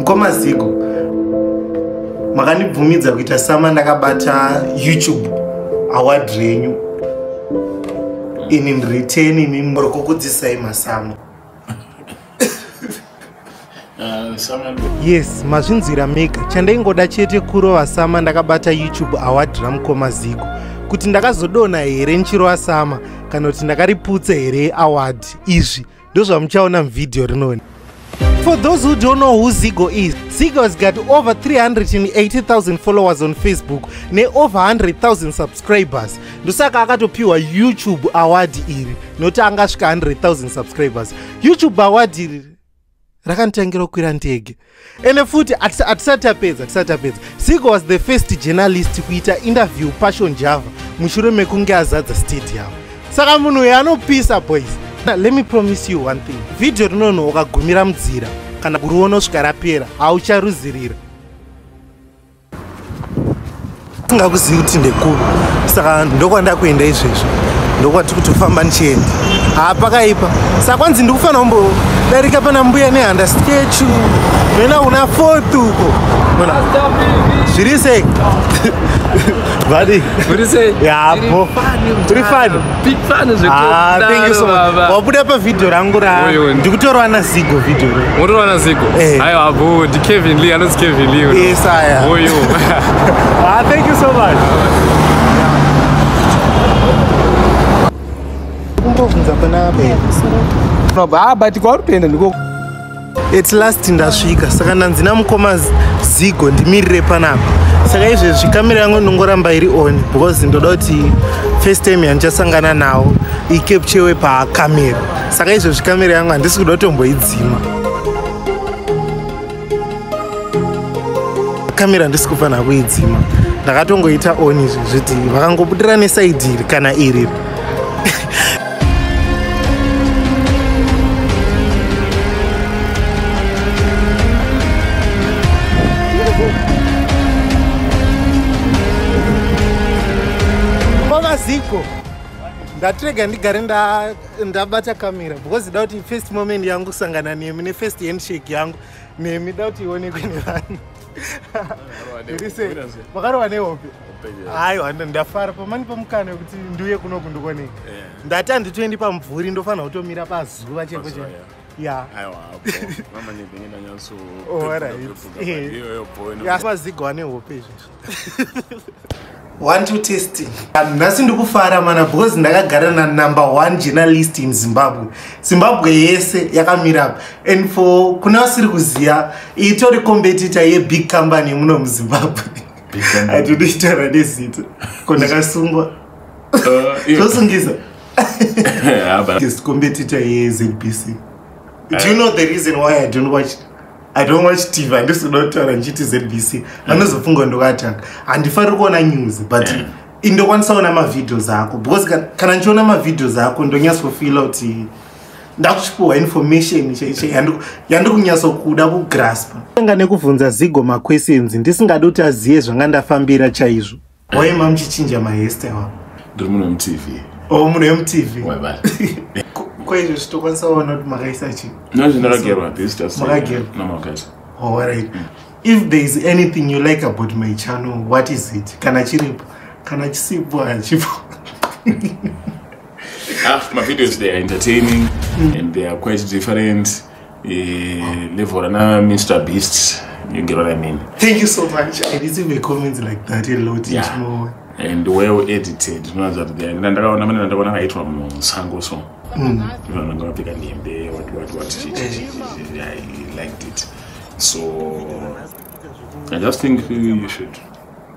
Mkoma Zigo makanibvumidza kuita sama ndakabata YouTube award renyu in return imi muri kukudzisai masama. Yes, mazvinzwira mega chandaingoda chete kurova sama ndakabata YouTube award ramukoma Zigo kuti ndakazodona here nchirova sama kana kuti ndakariputsa here award. Izvi ndozvamuchaona muvidhio rinoni. For those who don't know who Zigo is, Zigo has got over 380,000 followers on Facebook ne over 100,000 subscribers. Ndosaka akatopiwa YouTube award iri noti angasvika 100,000 subscribers. YouTube award iri rakantangira kukwira ndege. Ene futi atisatapedza. Zigo was the first journalist kuita interview Passion Java mushure mekunge azadza stadium. Saka munhu uyu anopisa boys. Now, let me promise you one thing. Video rinono ukagumira mudzira kana kuruona usvika rapera haucharuzirira. Singakuzivi kuti ndekuru. Saka ndokwanda kuenda izvezvo. Ndokwati kutofamba ndichienda. Pakaipa. Saka kwanzi ndikufana kumbodarika pana mbuya nehanda statue. Nena una foto uko. Zviri sei? Buddy. What is it? Yeah, pretty fun. Big fan is thank you so much. Wabuda pa video rangu ra. Ndikutorwa na Zigo video. Utorwa na Zigo. Ayo abo, di Kelvin Lee, another Kelvin Lee. Yes, I am. Oh yo. Thank you so much. It's last ndasvika saka ndanzina mukoma Zigo ndimirire panapa. Saka izvezvi kamera yangu ndongoramba iri on because ndoda kuti first time yandichasangana nawo icapturewe pakamera. Saka izvezvi kamera yangu handisi kuda kutomboidzima. Kamera ndisi kufanira kuidzima. Ndakatongoita on izvi zviti vakangobudira nesaidi iri kana iri. Zigo ndatrega ndigare ndabata kamera because da kuti first moment yangu kusangana nemi ne first handshake yangu nemi da kuti ionekwe nevanhu. Ndirise makarwa nehope. Hayi ndafara pamani pamukana kuti ndiuye kunoku ndikoneka. Ndati handitoendi pamvuri ndofana kutomira pazuva cheko cheko. Yeah. Aiwa hapo. Mama nibengenda nyanso. Oh right. Iyo Zigo ane hope izvo. 1-2 testing. Ndasi ndikufara mana because ndakagara na number 1 journalist in Zimbabwe. Zimbabwe yese yakamira and for kuna wasiri kuziya itori competitor ye big company muno mu Zimbabwe. Atuditara desita. Kona kasungwa. Zosungiza. Biggest competitor ye ZBC. Do you know the reason why I don't watch TV and this is not Taranjiti ZBC. Anozofunga ndokataka. Andifari kuona news but indokwanisa ona ma videos ako because kana nchiona ma videos ako ndonyaswa feel out ndakuchipuwa information yandokunyaso kuda ku grasp. Nga nekuvunza Zigo ma questions ndisingada kuti aziye zvanga ndafambira chaizvo. Why mamchichinja ma hairstyle wako? Ndiri muno MTV. Oh muno MTV. Why bad? Kwezvo zvitokwanisa kuona kuti makaisa chi? No, ndakagerwa this just no guys. Oh right. If there is anything you like about my channel, what is it? Kana chiripo? Kana chisipo achipo? My videos, they are entertaining and they are quite different. Level na Mr. Beast, you get what I mean? Thank you so much. I receive comments like that a lot. Yeah. More. And well edited. You know that they are. Ndakona haitwa Matsanga so. I liked it. So I just think you should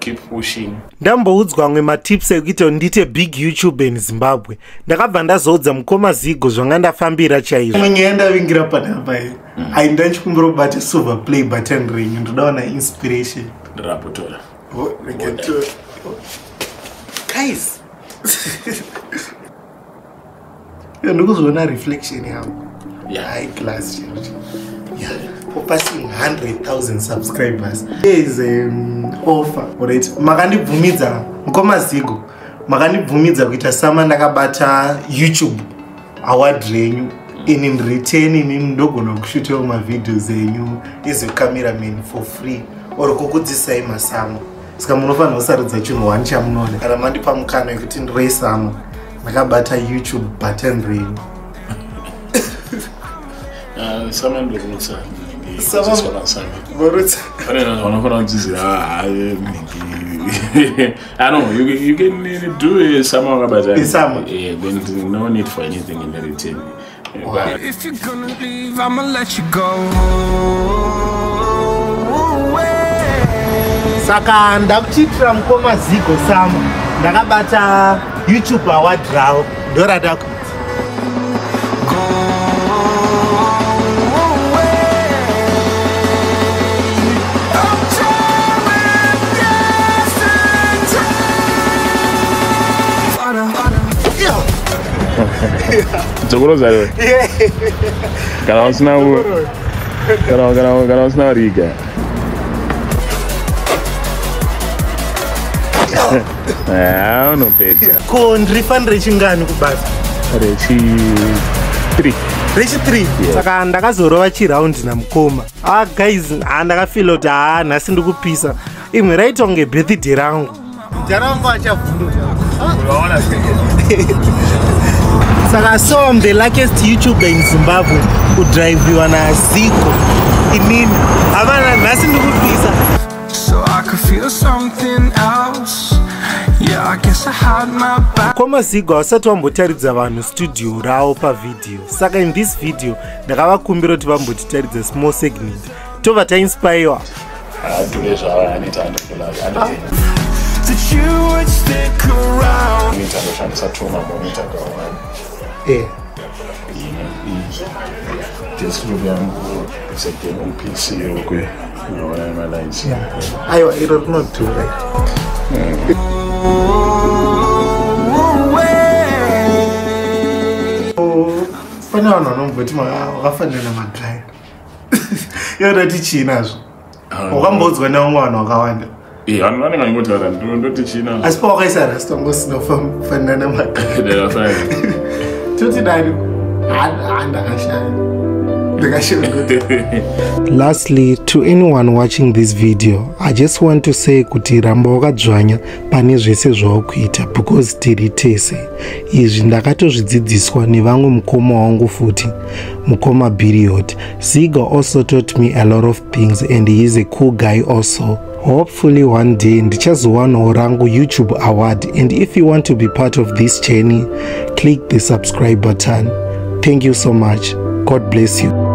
keep pushing. Ndamboudzwa amwe matips ekuita ndite big YouTube in Zimbabwe. Ndakabva ndazodza mukoma Zigo zvanga ndafambira chaizvo. Mwenye ndavingira panapa. Ainda chikumborobata silver play button renyu ndodaona inspiration. Ndirapotora. Oh, ngeto. Guys. Ndikuzona reflection yangu. Yeah, high class. Yeah. For passing 100,000 subscribers. There is an offer, alright? Makandibvumidza mukoma Zigo. Makandibvumidza kuita sama ndakabata YouTube award renyu in return in ndogona kushuta ma videos enyu as a cameraman for free or kukudzisai masamu saka munofanira kusarudza chinhu one chamunoda kana mandipa mukana wekuti ndiresamu ndakabata YouTube button ring sama ndorutsa I know you can do some no need for anything in the return. If you're gonna leave, I'ma let you go. Saka ndakuchitira mukoma Zigo sama ndakabata YouTube award draw ndorada kuti Dzokoroza leo. Kana usina riga. No pega. Ko ndrifanire chingani kubasa? Rechi 3. Rechi 3. Saka ndakazorova chiraundi namukoma. Guys, ndakafeel kuti nhasi ndikupisa. Imwe raitonge birthday rangu. Jarangu achavhunduka. Unaona Saka so I'm the luckiest YouTuber in Zimbabwe who drive you on a Zigo. Inini, avana nasi ndikupisa. So I could feel something else. Yeah, I guess I had my back. Koma Zigo wasati wambotaridza vanhu studio rao pa video. Saka in this video ndakavakumbira kuti vambotitaridza small segment. Tova tainspirewa. That you would stick around. Just on PC okay. I don't know too right. Pana vanhu vanomboti vakafanana magaya. Yoda tichinazvo. Wakambodzwa nevamwe vanhu vakawanda. Vanhu vanenge vangotaura ndoti china. Asi pawakaisa Hasta ngosinofanana magaya. Toti dani Lastly, to anyone watching this video, I just want to say kuti ramba wakadzvanya pane zvese zvaukuita because tiri tese. Izvi ndakatozvidzidziswa nevamwe mukoma wangu futi, mukoma Biriot. Zigo also taught me a lot of things and he is a cool guy also. Hopefully one day ndichazowanawo rangu YouTube award, and if you want to be part of this journey, click the subscribe button. Thank you so much. God bless you.